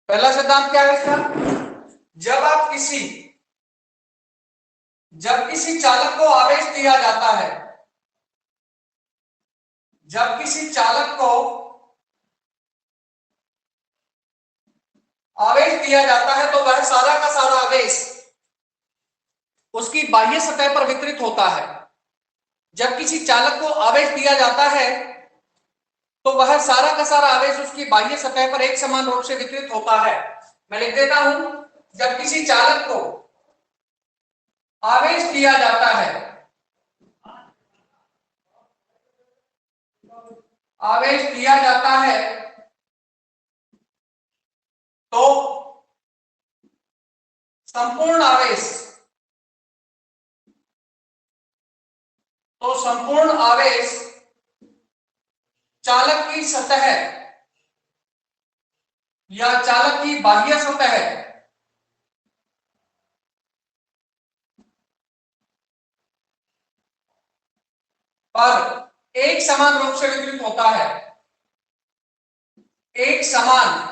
पहला सिद्धांत क्या है इसका? जब आप जब किसी चालक को आवेश दिया जाता है, जब किसी चालक को आवेश दिया जाता है तो वह सारा का सारा आवेश उसकी बाह्य सतह पर वितरित होता है। जब किसी चालक को आवेश दिया जाता है तो वह सारा का सारा आवेश उसकी बाह्य सतह पर एक समान रूप से वितरित होता है। मैं लिख देता हूं, जब किसी चालक को आवेश दिया जाता है, आवेश दिया जाता है तो संपूर्ण आवेश चालक की सतह या चालक की बाह्य सतह पर एक समान रूप से वितरित होता है। एक समान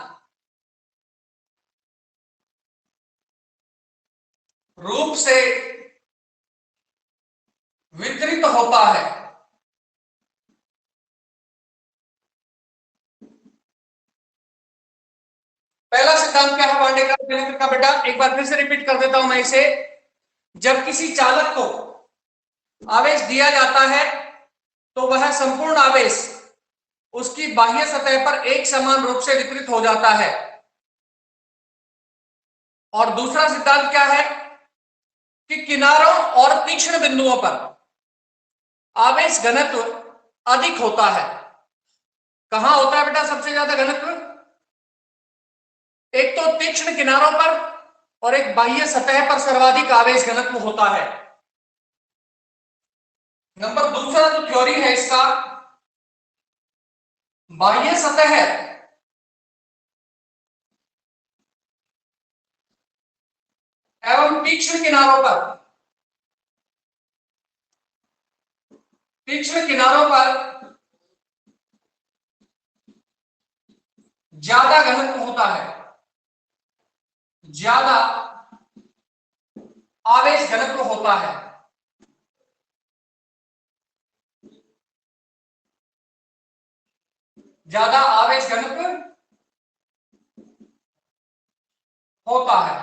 रूप से वितरित होता है। पहला सिद्धांत क्या है वांडेकर का बेटा? एक बार फिर से रिपीट कर देता हूं मैं इसे। जब किसी चालक को आवेश दिया जाता है तो वह संपूर्ण आवेश उसकी बाह्य सतह पर एक समान रूप से वितरित हो जाता है। और दूसरा सिद्धांत क्या है कि किनारों और तीक्ष्ण बिंदुओं पर आवेश घनत्व अधिक होता है। कहां होता है बेटा सबसे ज्यादा घनत्व? एक तो तीक्ष्ण किनारों पर और एक बाह्य सतह पर सर्वाधिक आवेश घनत्व होता है। नंबर दूसरा जो थ्योरी है इसका, बाह्य सतह एवं तीक्ष्ण किनारों पर ज्यादा घनत्व होता है, ज्यादा आवेश घनत्व होता है। ज्यादा आवेश घनत्व होता है।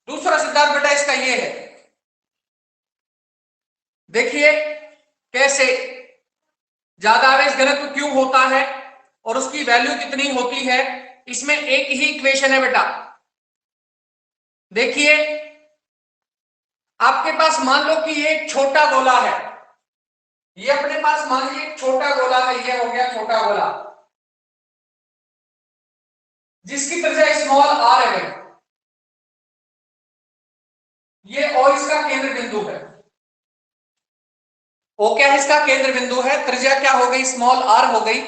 दूसरा सिद्धांत बेटा इसका ये है, देखिए कैसे ज्यादा आवेश घनत्व क्यों होता है और उसकी वैल्यू कितनी होती है। इसमें एक ही इक्वेशन है बेटा। देखिए आपके पास मान लो कि ये एक छोटा गोला है, ये अपने पास मान लीजिए एक छोटा गोला है, ये हो गया छोटा गोला जिसकी त्रिज्या स्मॉल आर है। ये और इसका केंद्र बिंदु है। ओ क्या है? इसका केंद्र बिंदु है। त्रिज्या क्या हो गई? स्मॉल आर हो गई।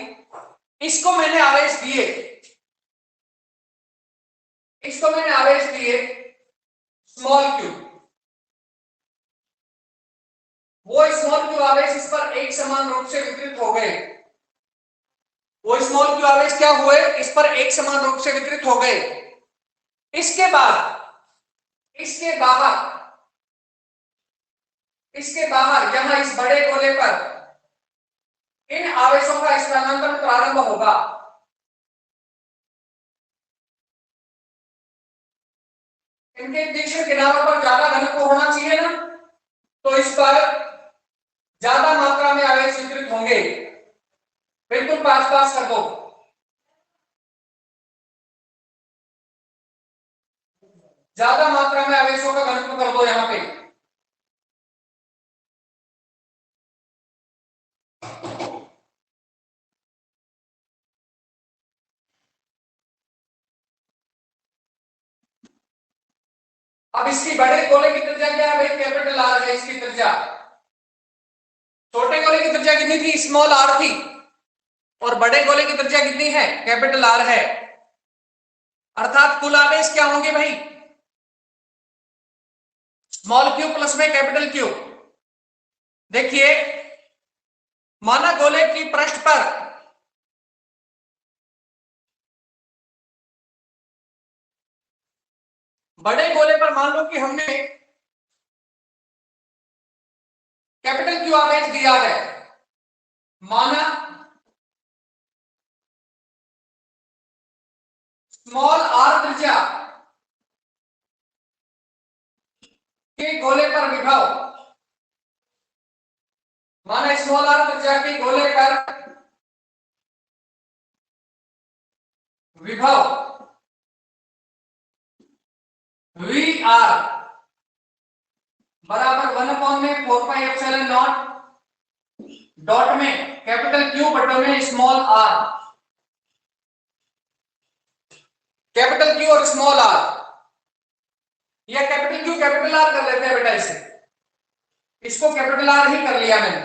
इसको मैंने आवेश दिए, स्मॉल क्यू। वो स्मॉल क्यू आवेश इस पर एक समान रूप से वितरित हो गए। वो स्मॉल क्यू आवेश क्या हुए? इस पर एक समान रूप से वितरित हो गए। इसके बाद इसके बाहर यहां इस बड़े गोले पर इन आवेशों का स्थानांतरण प्रारंभ होगा। इनके तीक्ष्ण किनारों पर ज्यादा घनत्व होना चाहिए ना, तो इस पर ज्यादा मात्रा में आवेश वितरित होंगे। बिल्कुल पास पास कर दो। ज्यादा मात्रा में आवेशों का घनत्व कर दो यहां पे। अब इसकी बड़े गोले की त्रिज्या क्या है भाई? कैपिटल आर है इसकी त्रिज्या। छोटे गोले की त्रिज्या कितनी थी? स्मॉल आर थी। और बड़े गोले की त्रिज्या कितनी है? कैपिटल आर है। अर्थात कुल आवेश क्या होंगे भाई? स्मॉल क्यू प्लस में कैपिटल क्यू। देखिए माना गोले की पृष्ठ पर बड़े गोले पर मान लो कि हमने कैपिटल क्यू आवेश दिया है, माना स्मॉल आर त्रिज्या के गोले पर विभव, माना स्मॉल आर त्रिज्या के गोले पर विभव वी आर बराबर 1 में 4πε0 डॉट में कैपिटल क्यू बटन में स्मॉल आर, कैपिटल क्यू और स्मॉल आर, या कैपिटल क्यू कैपिटल आर कर लेते हैं बेटा, इसे इसको कैपिटल आर ही कर लिया मैंने,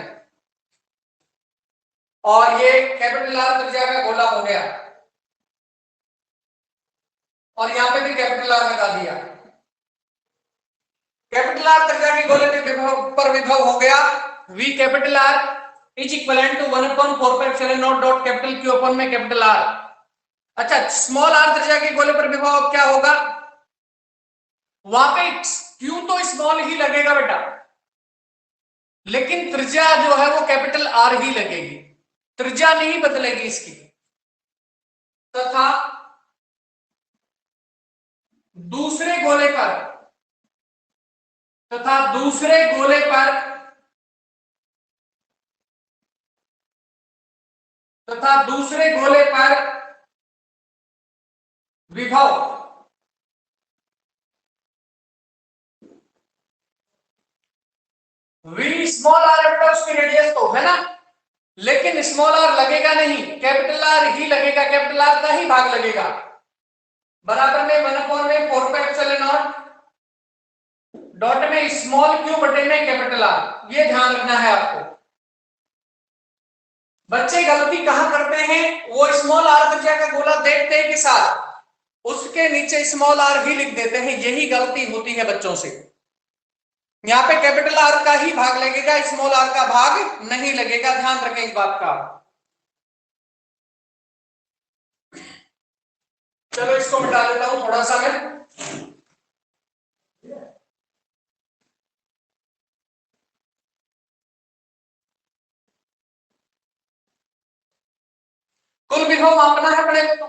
और ये कैपिटल आर त्रिज्या का गोला हो गया, और यहां पे भी कैपिटल आर लगा दिया। कैपिटल आर त्रिज्या के गोले पर विभव हो गया V capital R is equivalent to 1/4πε0 dot capital Q upon में कैपिटल आर। अच्छा, स्मॉल आर त्रिज्या के गोले पर विभव क्या होगा, वहां पे क्यू तो स्मॉल ही लगेगा बेटा, लेकिन त्रिज्या जो है वो कैपिटल आर ही लगेगी, त्रिज्या नहीं बदलेगी इसकी। तथा दूसरे गोले पर तथा दूसरे गोले पर तथा दूसरे गोले पर विभव वी स्मॉल आर बेटा उसकी रेडियस तो है ना, लेकिन स्मॉल आर लगेगा नहीं, कैपिटल आर ही लगेगा, कैपिटल आर का ही भाग लगेगा, बराबर में 1/4πε0 डॉट में स्मॉल क्यू बटे में कैपिटल आर। ये ध्यान रखना है आपको। बच्चे गलती कहां करते हैं, वो स्मॉल आर त्रिज्या का गोला देखते के साथ उसके नीचे स्मॉल आर ही लिख देते हैं, यही गलती होती है बच्चों से। यहां पे कैपिटल आर का ही भाग लगेगा, स्मॉल आर का भाग नहीं लगेगा, ध्यान रखें इस बात का। चलो इसको मिटा देता हूं थोड़ा सा मैं। कुल विभव मापना है अपने को,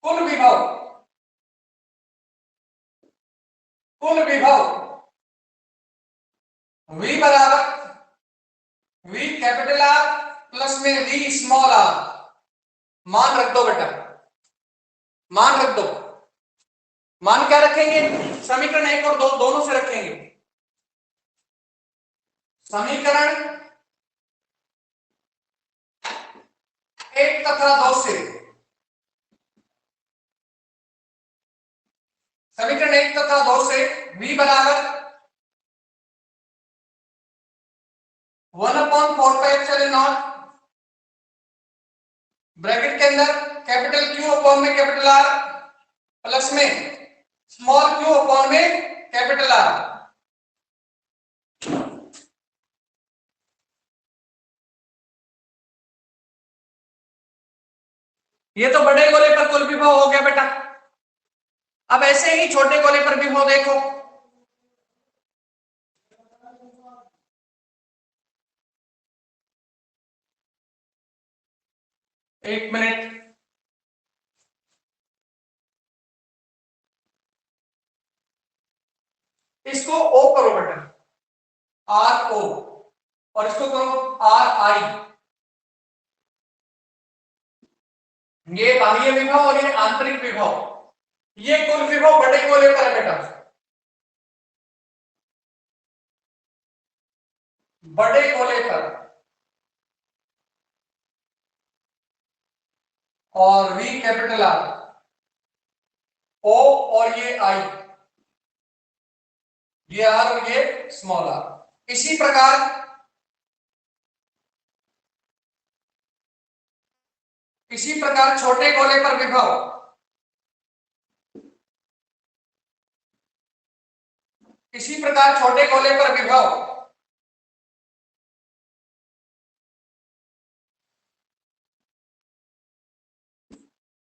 कुल विभव V बराबर V कैपिटल आर प्लस में V स्मॉल आर। मान रख दो बेटा, मान रख दो। मान क्या रखेंगे, समीकरण 1 और 2 दोनों से रखेंगे। समीकरण 1 तथा 2 से, समीकरण 1 तथा 2 से V बराबर 1/4πε0 ब्रैकेट के अंदर कैपिटल क्यू अपॉन में कैपिटल आर प्लस में स्मॉल क्यू अपॉन में कैपिटल आर। ये तो बड़े गोले पर कुल विभव हो गया बेटा। अब ऐसे ही छोटे गोले पर विभव देखो, एक मिनट, इसको O करो बेटा, RO, और इसको करो RI। ये बाह्य विभव और ये आंतरिक विभव, ये कुल विभव बड़े गोले पर है बेटा, बड़े गोले पर, और V कैपिटल आर, O और ये I, ये R और ये स्मॉल आर। इसी प्रकार छोटे गोले पर विभव, इसी प्रकार छोटे गोले पर विभव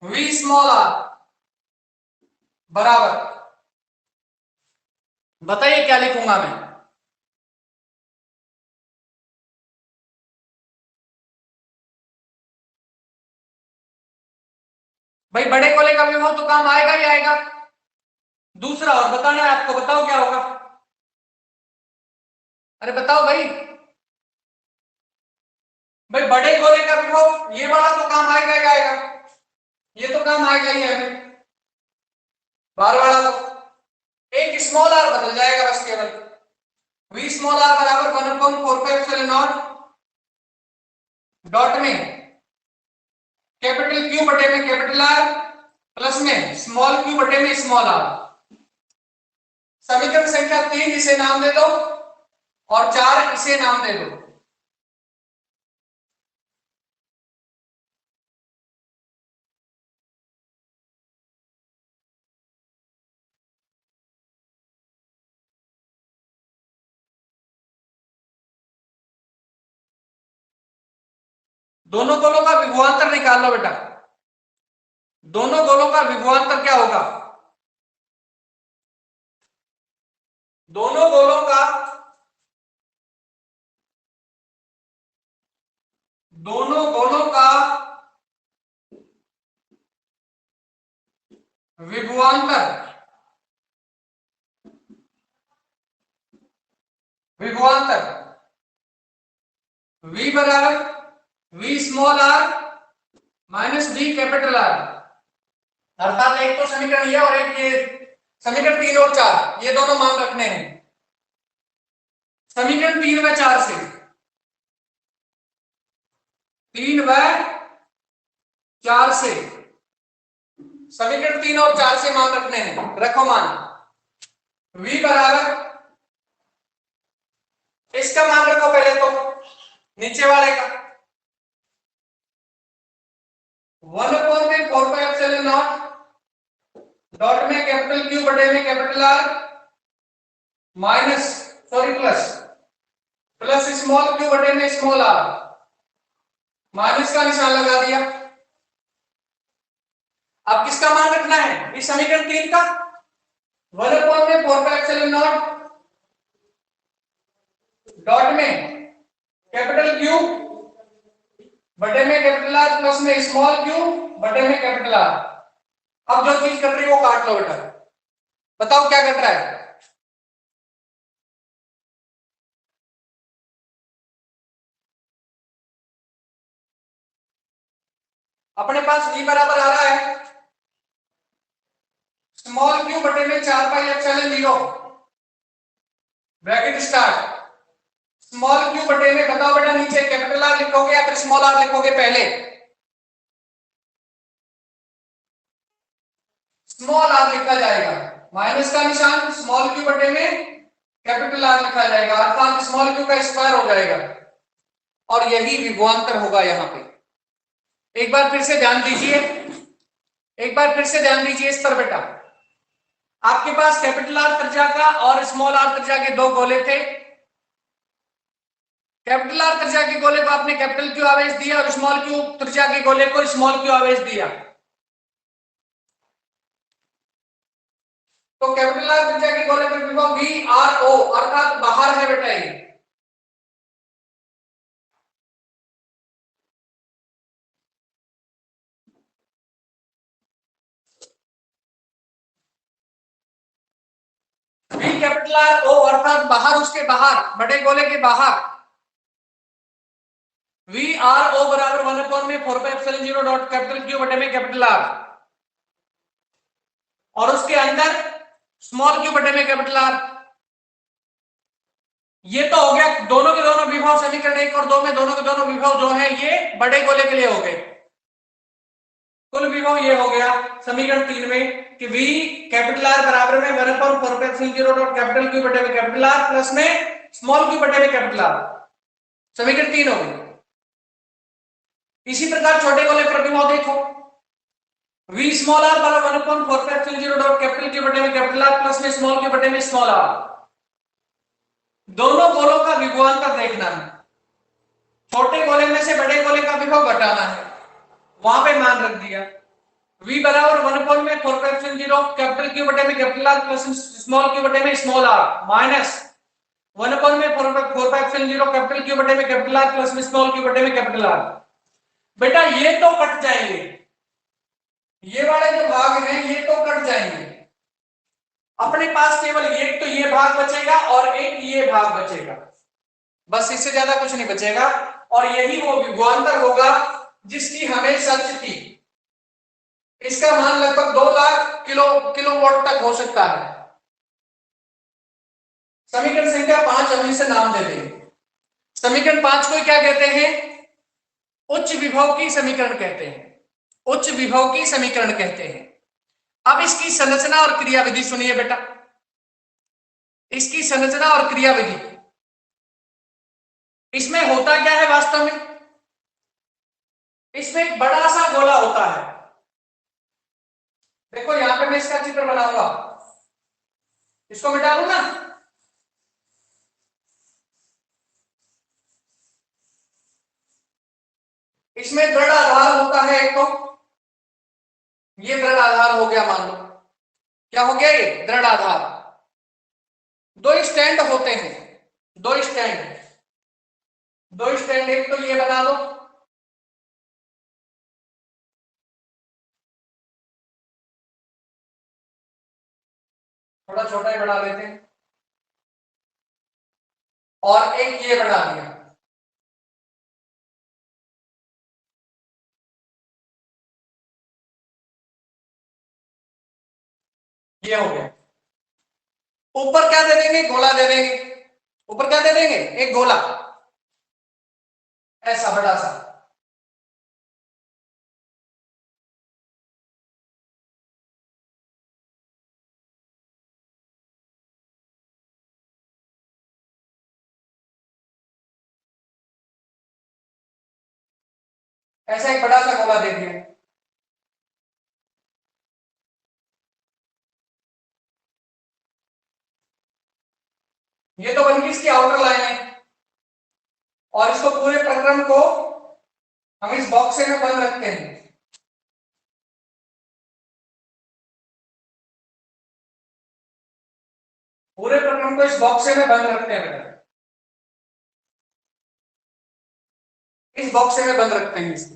V स्मॉल आर बराबर बताइए क्या लिखूंगा मैं? भाई बड़े गोले का विभव तो काम आएगा ही आएगा। दूसरा और बताना है आपको, बताओ क्या होगा? अरे बताओ भाई। भाई बड़े गोले का विभव ये वाला तो काम आएगा ही आएगा, ये तो काम आएगा ही आएगा। बार वाला तो एक स्मॉल आर बदल जाएगा बस केवल। वी स्मॉल आर बराबर 1/4 डॉट में कैपिटल क्यू बटे में कैपिटल आर प्लस में स्मॉल क्यू बटे में स्मॉल आर। समीकरण संख्या 3 इसे नाम दे दो और 4 इसे नाम दे दो। दोनों गोलों का विभवांतर निकाल लो बेटा। दोनों गोलों का विभवांतर क्या होगा? दोनों गोलों का विभवांतर विभवांतर V बराबर V small R minus V capital R. अर्थात एक तो समीकरण ये और एक ये, समीकरण 3 और 4 ये दोनों मान रखने हैं। समीकरण 3 व 4 से 3 व 4 से समीकरण 3 और 4 से मान रखने हैं। रखो मान V बराबर, इसका मान रखो पहले तो नीचे वाले का 1/4 डॉट में कैपिटल क्यू बटे में capital are minus plus small Q बटे में स्मॉल आर। माइनस का निशान लगा दिया। अब किसका मान रखना है? इस समीकरण 3 का 1/4 डॉट में कैपिटल क्यू बटे में कैपिटल आर प्लस में स्मॉल क्यू बटे में कैपिटल आर। अब जो चीज कट रही है वो काट लो बेटा। बताओ क्या कट रहा है? अपने पास v बराबर आ रहा है स्मॉल क्यू बटे में 4πε0 ब्रैकेट स्टार्ट। स्मॉल क्यू बटे में बताओ बेटा नीचे कैपिटल आर लिखोगे या फिर स्मॉल आर लिखोगे? पहले स्मॉल आर लिखा जाएगा, माइनस का निशान, स्मॉल क्यू बटे में कैपिटल आर लिखा जाएगा, अर्थात स्मॉल क्यू का स्क्वायर हो जाएगा और यही विभवांतर होगा यहां पे। एक बार फिर से ध्यान दीजिए, एक बार फिर से ध्यान दीजिए इस पर बेटा। आपके पास कैपिटल आर त्रिज्या का और स्मॉल आर त्रिज्या के दो गोले थे। कैपिटल आर त्रिज्या के गोले को आपने कैपिटल क्यू आवेश दिया और स्मॉल क्यू त्रिज्या के गोले को स्मॉल क्यू आवेश दिया। तो कैपिटल आर त्रिज्या के गोले पर विभव वी आर ओ अर्थात बाहर है बेटा ये। वी कैपिटल आर ओ अर्थात बाहर, उसके बाहर, बड़े गोले के बाहर। वी आर ओ बराबर 1/4 डॉट कैपिटल क्यू बटे में कैपिटल आर और उसके अंदर स्मॉल क्यू बटे में कैपिटल आर। ये तो हो गया दोनों के दोनों विभव, समीकरण 1 और 2 में दोनों के दोनों विभव जो है ये बड़े गोले के लिए हो गए। कुल विभव ये हो गया समीकरण 3 में कि V कैपिटल आर बराबर में 1/4 डॉट कैपिटल क्यू बटे में कैपिटल आर प्लस में स्मॉल क्यू बटे में कैपिटल आर। समीकरण 3 हो गई। इसी प्रकार छोटे गोले पर विभव देखो, V स्मॉल आर बराबर 1/4 डॉट कैपिटल क्यू बटे में कैपिटल आर प्लस में स्मॉल क्यू बटे में स्मॉल आर। दोनों गोलों का विभवांतर देखना है। छोटे गोले में से बड़े गोले का विभव घटाना है, वहां पे मान रख दिया। V बराबर 1/4 कैपिटल Q बटे में capital R plus small q बटे में small r minus 1/4 capital Q बटे में capital R plus small q बटे में कैपिटल R। बेटा ये तो कट जाएंगे, ये वाले जो भाग हैं ये तो कट जाएंगे, अपने पास केवल एक तो ये भाग बचेगा और एक ये भाग बचेगा, बस इससे ज्यादा कुछ नहीं बचेगा। और यही वो विभवांतर होगा जिसकी हमें सर्च थी। इसका मान लगभग 2 लाख किलोवाट तक हो सकता है। समीकरण संख्या 5 हम इसे नाम दे देंगे। समीकरण 5 को क्या कहते हैं? उच्च विभव की समीकरण कहते हैं, उच्च विभव की समीकरण कहते हैं। अब इसकी संरचना और क्रियाविधि सुनिए बेटा, इसकी संरचना और क्रियाविधि। इसमें होता क्या है वास्तव में? इसमें एक बड़ा सा गोला होता है, देखो यहां पे मैं इसका चित्र बनाऊंगा, इसको मिटा दूं ना। इसमें दृढ़ आधार होता है एक तो, ये दृढ़ आधार हो गया, मान लो क्या हो गया, ये दृढ़ आधार। दो स्टैंड होते हैं, दो स्टैंड, दो स्टैंड, एक तो ये बना लो, थोड़ा छोटा ही बना लेते हैं, और एक ये बना दिया। ये हो गया। ऊपर क्या दे देंगे? गोला दे देंगे। ऊपर क्या दे देंगे? एक गोला, ऐसा बड़ा सा। ऐसा एक बड़ा सा गोला दे दिया। ये तो बन गई इसकी आउटर लाइन है, और इसको पूरे प्रक्रम को हम इस बॉक्स में बंद रखते हैं। पूरे प्रक्रम को इस बॉक्स में बंद रखते हैं बेटा, इस बॉक्स में बंद रखते हैं। इसको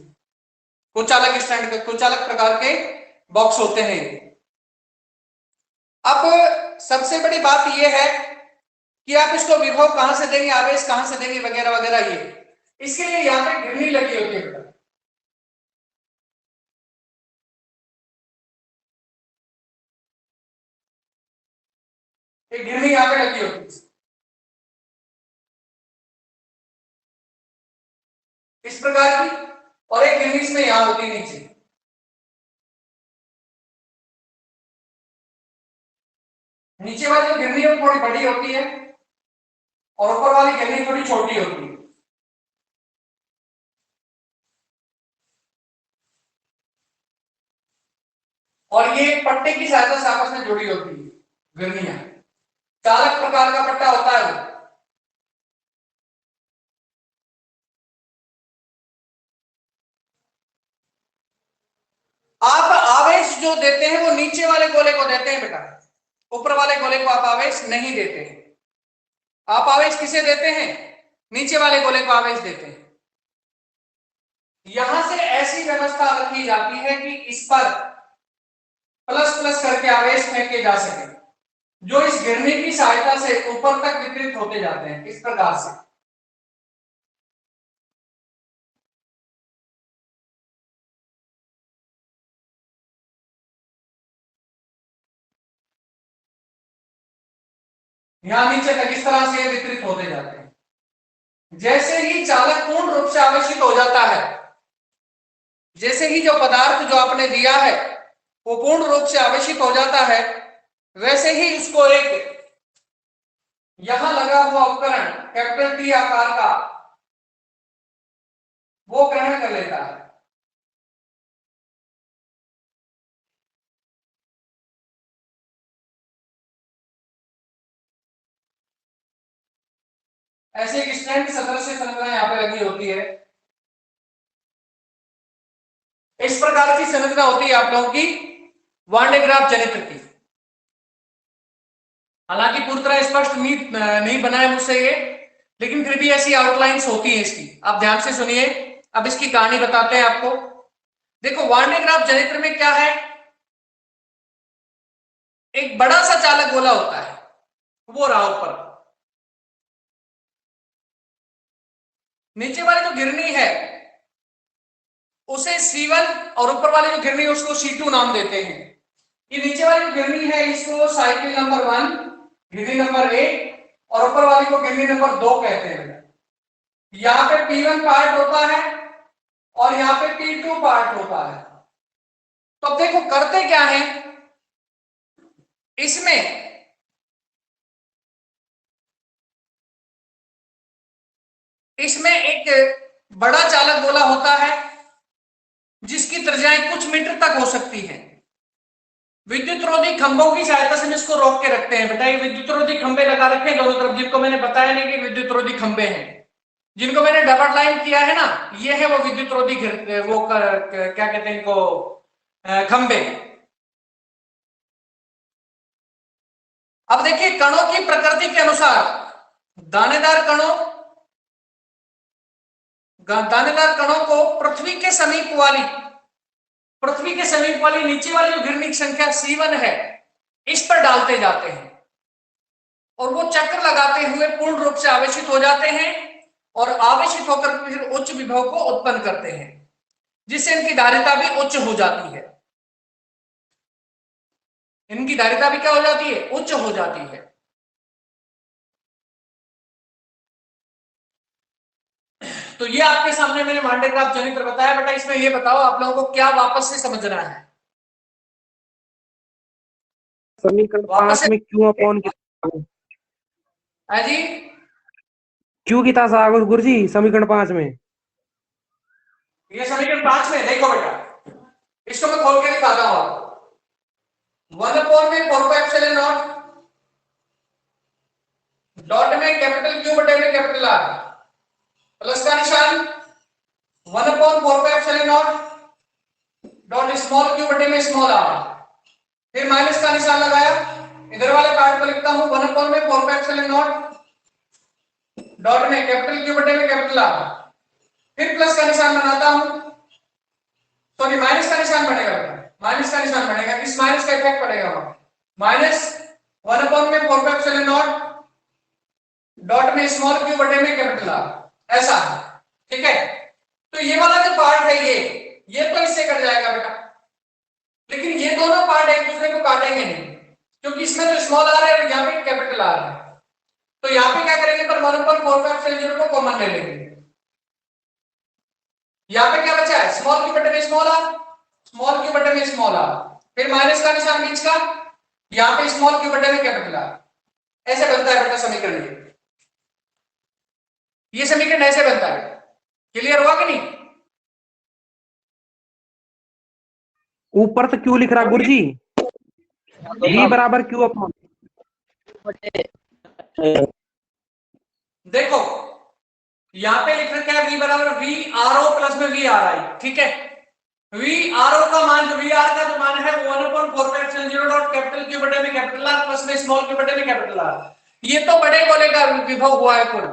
कुचालक स्टैंड के, कुचालक प्रकार के बॉक्स होते हैं। अब सबसे बड़ी बात यह है कि आप इसको विभव कहां से देंगे, आवेश कहां से देंगे, वगैरह वगैरह। ये इसके लिए यहां पे घिरनी लगी होती है बेटा, एक घिरनी यहां पे लगी होती है इस प्रकार की, और एक घिरनी इसमें यहां होती है नीचे। नीचे वाली जो घिरनी है वो थोड़ी बड़ी होती है, और ऊपर वाली घिरनी थोड़ी छोटी होती है। और ये पट्टे की सहायता से आपस में जुड़ी होती है घिरनियां, चालक प्रकार का पट्टा होता है वो। आप आवेश जो देते हैं वो नीचे वाले गोले को देते हैं बेटा, ऊपर वाले गोले को आप आवेश नहीं देते हैं। आप आवेश किसे देते हैं? नीचे वाले गोले को आवेश देते हैं। यहां से ऐसी व्यवस्था रखी जाती है कि इस पर प्लस प्लस करके आवेश फेंके जा सके, जो इस गिरने की सहायता से ऊपर तक वितरित होते जाते हैं, इस प्रकार से। यहां नीचे तक इस तरह से वितरित होते जाते हैं। जैसे ही चालक पूर्ण रूप से आवेशित हो जाता है, जैसे ही जो पदार्थ जो आपने दिया है वो पूर्ण रूप से आवेशित हो जाता है, वैसे ही इसको एक यहां लगा हुआ उपकरण कैपिटल टी आकार का वो ग्रहण कर लेता है। ऐसे एक स्टैंड की सदृश संरचना यहां पे लगी होती है। इस प्रकार की संरचना होती है आप लोगों की वान डे ग्राफ जनित्र की। हालांकि पूरी तरह स्पष्ट नहीं बना है मुझसे ये, लेकिन फिर भी ऐसी आउटलाइंस होती है इसकी। आप ध्यान से सुनिए, अब इसकी कहानी बताते हैं आपको। देखो वान डे ग्राफ जनित्र में क्या है, एक बड़ा सा चालक गोला होता है, वो रहा ऊपर। नीचे वाली जो घिरनी है उसे C1 और ऊपर वाली जो घिरनी है उसको C2 नाम देते हैं। ये नीचे वाली जो घिरनी है इसको साइकिल नंबर 1, घिरनी नंबर 1, और ऊपर वाली को घिरनी नंबर 2 कहते हैं। यहां पे P1 पार्ट होता है और यहां पे P2 पार्ट होता है। तो अब देखो करते क्या है, इसमें एक बड़ा चालक गोला होता है जिसकी त्रिज्याएं कुछ मीटर तक हो सकती है। विद्युत रोधी खंभों की सहायता से इसको रोक के रखते हैं। बेटा ये विद्युत रोधी खंभे लगा रखे हैं दोनों तरफ, जिनको मैंने बताया नहीं कि विद्युत रोधी खंभे हैं, जिनको मैंने डबल लाइन किया है ना, ये है वो विद्युत रोधी वो क्या कहते हैं इनको, खंभे। अब देखिए कणों की प्रकृति के अनुसार दानेदार कणों को पृथ्वी के समीप वाली नीचे वाली जो घिरनी की संख्या C1 है इस पर डालते जाते हैं और वो चक्र लगाते हुए पूर्ण रूप से आवेशित हो जाते हैं और आवेशित होकर फिर उच्च विभव को उत्पन्न करते हैं, जिससे इनकी धारिता भी उच्च हो जाती है। इनकी धारिता भी क्या हो जाती है, उच्च हो जाती है। तो ये आपके सामने मैंने वान डे ग्राफ जनित्र बताया। बेटा इसमें ये बताओ आप लोगों को क्या वापस से समझना है। समीकरण 5 में क्यू अपॉन है जी, क्यू की सागर गुरुजी समीकरण 5 में, ये समीकरण 5 में देखो बेटा, इसको मैं खोल के दिखाता हूं आपको। 1 में 4πε0 डॉट में कैपिटल क्यू बटे में कैपिटल आर, प्लस का निशान 1/4πε0 डॉट स्मॉल क्यू बटे में स्मॉल आर, फिर माइनस का निशान लगाया, इधर वाले पार्ट को लिखता हूं 1/4πε0 डॉट में कैपिटल क्यू बटे में कैपिटल आर, फिर प्लस का निशान बनाता हूं, सॉरी माइनस का निशान बनेगा बेटा, माइनस का निशान बनेगा, इस माइनस का इफेक्ट पड़ेगा वहां, माइनस 1/4πε0 डॉट में स्मॉल क्यू बटे में कैपिटल आर, ऐसा है। ठीक है, तो ये वाला जो पार्ट है ये तो इससे कट जाएगा बेटा, लेकिन ये दोनों पार्ट एक दूसरे को काटेंगे नहीं, क्योंकि इसमें तो स्मॉल आर है और यहाँ पे कैपिटल आर है। तो यहाँ पे क्या करेंगे, पर 1/4πε0 को कॉमन ले लेंगे। यहाँ पे क्या बचा है, स्मॉल क्यू बटे में स्मॉल आर, स्मॉल क्यू बटे में स्मॉल आर, फिर माइनस का निशान बीच का, यहाँ पे स्मॉल क्यू बटे में कैपिटल आर। ऐसे बनता है बेटा समीकरण। ये समीकरण ऐसे बनता है। क्लियर हुआ कि नहीं? ऊपर तो क्यू लिख रहा गुरुजी, V बराबर क्यू अपॉन, देखो यहां पे लिख रखा है V बराबर V RO प्लस में V RI। ठीक है, V RO का मान, जो V R का जो मान है वो 1/4πε0 डॉट कैपिटल क्यू बटे में कैपिटल आर प्लस में स्मॉल क्यू बटे में कैपिटल आर। ये तो बड़े गोले का विभव हुआ है कुल,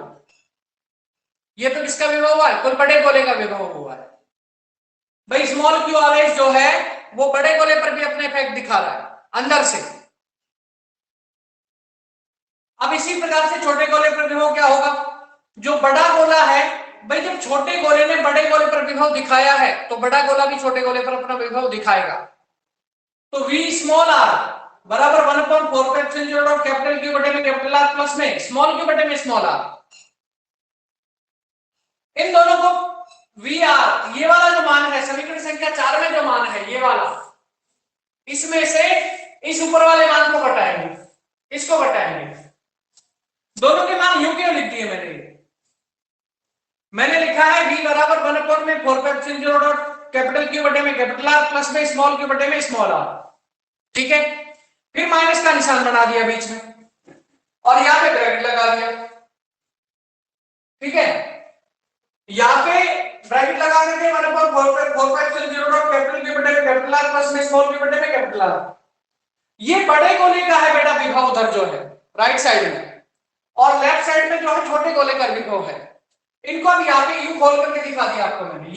ये तो किसका विभव हुआ है, कुल बड़े गोले का विभव हुआ है। भाई स्मॉल क्यू आवेश जो है वो बड़े गोले पर भी अपने इफेक्ट दिखा रहा है अंदर से। अब इसी प्रकार से छोटे गोले पर विभव क्या होगा, जो बड़ा गोला है, भाई जब छोटे गोले ने बड़े गोले पर विभव दिखाया है तो बड़ा गोला भी छोटे गोले पर अपना विभव दिखाएगा। तो V स्मॉल r बराबर 1/4πε0 डॉट कैपिटल क्यू बटे में कैपिटल आर प्लस में स्मॉल क्यू बटे में स्मॉल आर, इन दोनों को वी आर, ये वाला जो मान है समीकरण संख्या 4 में जो मान है ये वाला, इसमें से इस ऊपर वाले मान को घटाएंगे, इसको घटाएंगे। दोनों के मान यूं क्यों लिख दिए मैंने लिखा है V बराबर 1/4πε0 डॉट कैपिटल क्यू बटे में कैपिटल आर प्लस में स्मॉल क्यू बटे में स्मॉल आर। ठीक है, फिर माइनस का निशान बना दिया बीच में और यहां पे ब्रैकेट लगा दिया। ठीक है, यहां पे ब्रैकेट लगा करके 1/4 कैपिटल के बटे में कैपिटल आर प्लस में स्मॉल के बटे में कैपिटल आर। ये बड़े गोले का है बेटा विभव उधर जो है राइट साइड में, और लेफ्ट साइड में जो है छोटे गोले का विभव है। इनको अब यहाँ पे यू खोल करके दिखा दिया आपको मैंने।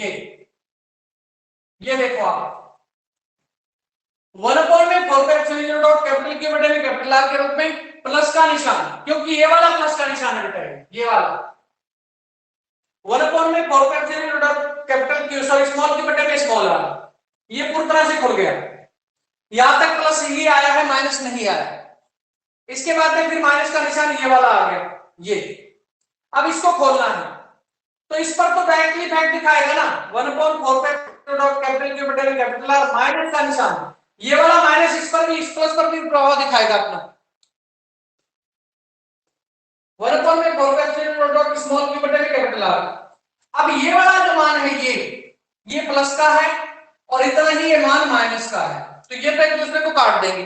ये देखो आप 1/4 कैपिटल के बटे में कैपिटल आर के रूप में प्लस का निशान, क्योंकि ये वाला प्लस का निशान है बेटा, ये वाला 1/4 कैपिटल क्यू सॉरी स्मॉल के बटे में स्मॉल आर, ये पूरी तरह से खुल गया। यहां तक प्लस ये आया है, माइनस नहीं आया। इसके बाद में फिर माइनस का निशान ये वाला आ गया ये। अब इसको खोलना है तो इस पर तो डायरेक्टली फैक्ट दिखाएगा ना, 1/4 कैपिटल के बटे में कैपिटल आर माइनस का निशान, ये वाला माइनस इस पर भी, इस प्लस पर भी प्रभाव दिखाएगा अपना। 1/4 स्मॉल के बटे में कैपिटल आर। अब ये वाला जो मान है ये प्लस का है और इतना ही ये मान माइनस का है, तो ये तो एक दूसरे को काट देंगे,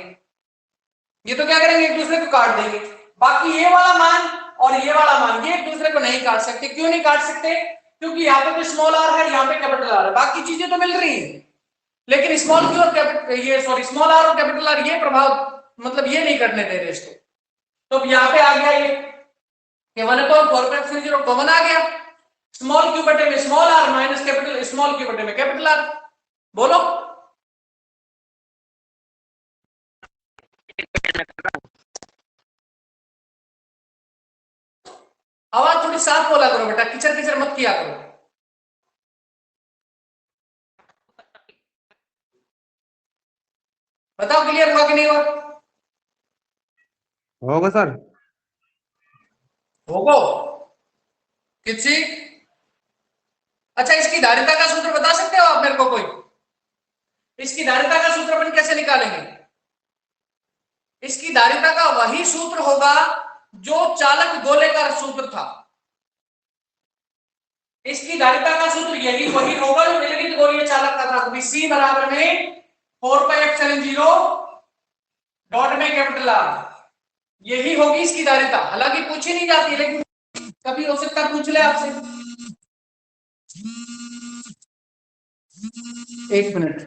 ये तो क्या करेंगे एक दूसरे को काट देंगे। बाकी ये वाला मान और ये वाला मान ये एक दूसरे को नहीं काट सकते। क्यों नहीं काट सकते? क्योंकि यहाँ पे तो स्मॉल आर है, यहाँ पे कैपिटल आर है, बाकी चीजें तो मिल रही है, लेकिन स्मॉल क्यू और कैपिटल ये सॉरी स्मॉल आर और कैपिटल आर ये प्रभाव मतलब ये नहीं करने दे रहे इसको। तो यहाँ पे आ गया ये 1/4 कॉमन आ गया, स्मॉल क्यू बटे में small R minus capital small Q बटे में कैपिटल आर। बोलो आवाज थोड़ी साफ बोला करो बेटा, किचर किचर मत किया करो। बताओ क्लियर हुआ कि नहीं हुआ? होगा सर। होगो किसी अच्छा इसकी धारिता का सूत्र बता सकते हो आप मेरे को? कोई इसकी धारिता का सूत्र अपन कैसे निकालेंगे? इसकी धारिता का वही सूत्र होगा जो चालक गोले का सूत्र था। इसकी धारिता का सूत्र यही वही होगा जो विचलित गोलीय चालक का था। C बराबर में 4πε0 डॉट में कैपिटल आर, यही होगी इसकी धारिता। हालांकि पूछी नहीं जाती लेकिन कभी हो सकता पूछ ले आपसे। एक मिनट,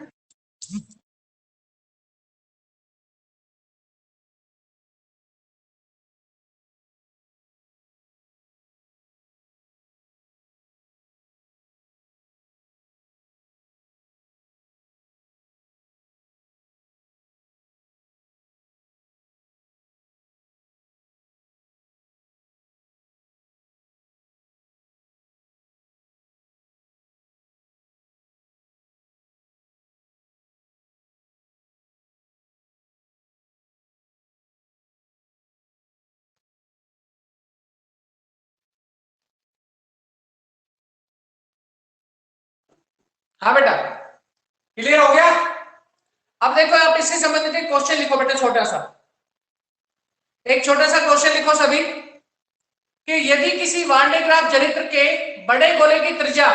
हाँ बेटा क्लियर हो गया? अब देखो आप इससे संबंधित एक क्वेश्चन लिखो बेटा, छोटा सा एक छोटा सा क्वेश्चन लिखो सभी कि यदि किसी वान डे ग्राफ जनित्र के बड़े गोले की त्रिज्या,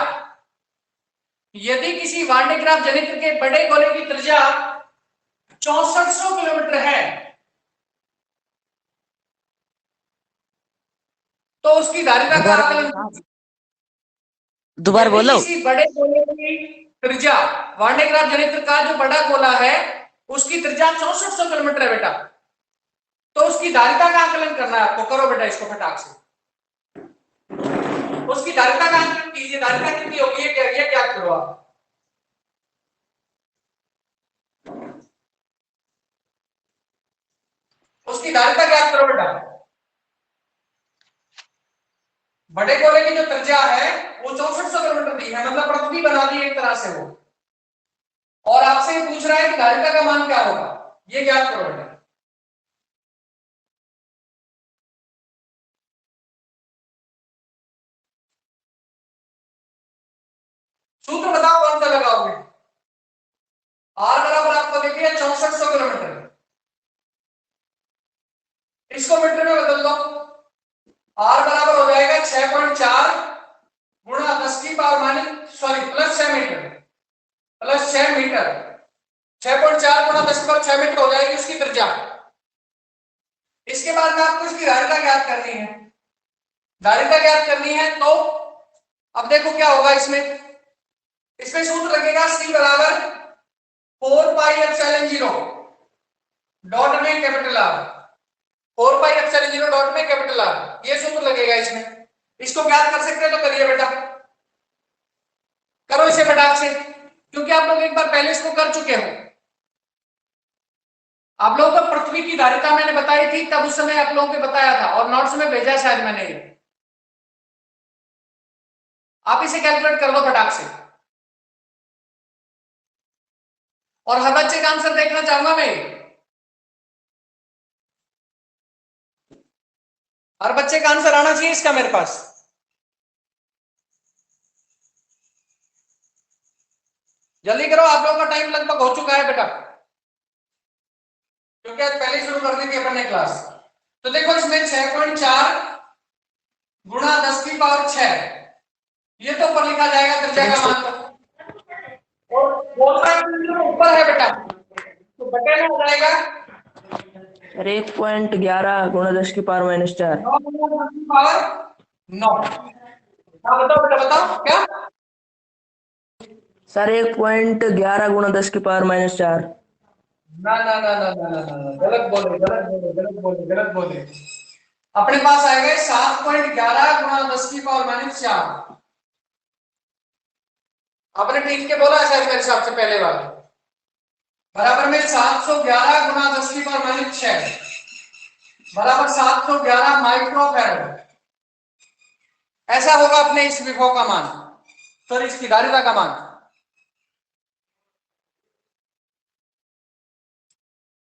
यदि किसी वान डे ग्राफ जनित्र के बड़े गोले की त्रिज्या 6400 किलोमीटर है तो उसकी धारिता का आकलन। दोबारा बोलो। किसी बड़े गोले की त्रिज्या, वान डे ग्राफ जनित्र का जो बड़ा गोला है उसकी त्रिज्या 6400 किलोमीटर है बेटा, तो उसकी धारिता का आकलन करना है आपको। करो बेटा इसको फटाक से, उसकी धारिता का आकलन कीजिए। धारिता कितनी होगी ये क्या करो आप। उसकी धारिता क्या करो बेटा, बड़े गोले की जो त्रिज्या है वो 6400 किलोमीटर दी है, मतलब पृथ्वी बना दी एक तरह से वो, और आपसे पूछ रहा है कि धारिता का मान क्या होगा, ये ज्ञात करो बेटा। सूत्र बताओ कौन सा लगाओगे? आर बराबर आपको देखिए 6400 किलोमीटर, इसको मीटर में बदल दो। आर बराबर हो जाएगा 6.4 गुणा 10 की power minus sorry plus 6 metre, plus 6 metre, 6.4 गुणा 10 की पावर 6 मीटर हो जाएगी उसकी त्रिज्या। इसके बाद में आपको इसकी धारिता ज्ञात करनी है। धारिता ज्ञात करनी है तो अब देखो क्या होगा इसमें, इसमें सूत्र लगेगा C बराबर 4 पाई एप्सिलॉन 0 डॉट में capital R, 4 pi epsilon 0 dot में कैपिटल R, ये सूत्र लगेगा इसमें। इसको ज्ञात कर सकते हैं तो करिए बेटा, करो इसे फटाक से, क्योंकि आप लोग एक बार पहले इसको कर चुके हो। आप लोगों को पृथ्वी की धारिता मैंने बताई थी, तब उस समय आप लोगों को बताया था और नोट्स में भेजा शायद मैंने ये। आप इसे कैलकुलेट कर लो फटाक से, और हर बच्चे का आंसर देखना चाहूंगा मैं। हर बच्चे का आंसर आना चाहिए इसका मेरे पास। जल्दी करो, आप लोगों का टाइम लगभग हो चुका है बेटा, क्योंकि आज पहले ही शुरू कर दी थी अपन ने क्लास। तो देखो इसमें 6.4 गुणा 10 की पावर 6, ये तो ऊपर लिखा जाएगा त्रिज्या का मान, और ऊपर है बेटा, तो बटे में हो जाएगा सर 1.11 गुणा 10 की पावर -4। 9 गुणा 10 की पावर 9। हाँ बताओ बेटा, बताओ क्या? सर 1.11 गुणा 10 की पावर -4। ना ना ना ना ना ना ना, गलत बोले, गलत बोले, गलत बोले, गलत बोले। अपने पास आएगा 7.11 गुणा 10 की पावर -4। आपने ठीक के बोला शायद मेरे हिसाब से पहले वाला, बराबर में 711 गुणा 10 की पावर -6 बराबर 711 माइक्रोफैराड। ऐसा होगा अपने इस विभव का मान, सॉरी इसकी धारिता का मान।